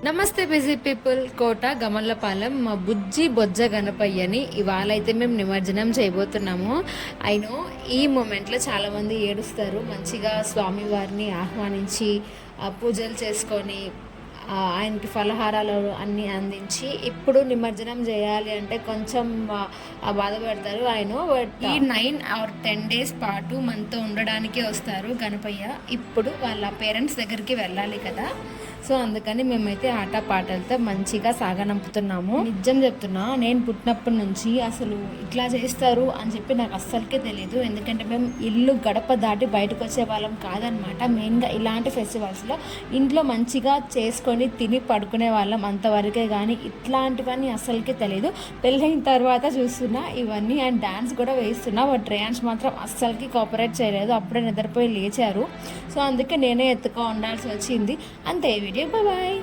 నమస్తే busy people. కోట గమల్లపాలెం మా బుజ్జి బొజ్జ గణపయ్యని ఇవాళ అయితే మేము నిమజ్జనం చేయబోతున్నాము. అయినో ఈ మూమెంట్లో చాలామంది ఏడుస్తారు. మంచిగా స్వామివారిని ఆహ్వానించి పూజలు చేసుకొని ఆయనకి ఫలహారాలు అన్నీ అందించి ఇప్పుడు నిమజ్జనం చేయాలి అంటే కొంచెం బాధపడతారు. ఆయన ఈ 9 or 10 days పాటు మనతో ఉండడానికి వస్తారు గణపయ్య. ఇప్పుడు వాళ్ళ పేరెంట్స్ దగ్గరికి వెళ్ళాలి కదా, సో అందుకని మేమైతే ఆటపాటలతో మంచిగా సాగనంపుతున్నాము. నిజం చెప్తున్నా, నేను పుట్టినప్పటి నుంచి అసలు ఇట్లా చేస్తారు అని చెప్పి నాకు అస్సలకే తెలియదు. ఎందుకంటే మేము ఇల్లు గడప దాటి బయటకు వచ్చే వాళ్ళం కాదనమాట. మెయిన్గా ఇలాంటి ఫెస్టివల్స్లో ఇంట్లో మంచిగా చేసుకొని తిని పడుకునే వాళ్ళం అంతవరకే, కానీ ఇట్లాంటివన్నీ అస్సలకే తెలియదు. పెళ్ళైన తర్వాత చూస్తున్నా ఇవన్నీ, అండ్ డ్యాన్స్ కూడా వేస్తున్నా. బట్ రేయాన్స్ మాత్రం అస్సలకి కోఆపరేట్ చేయలేదు. అప్పుడే నిద్రపోయి లేచారు. సో అందుకే నేనే ఎత్తుకో ఉండాల్సి వచ్చింది. అంతే వీడియో. బాయ్.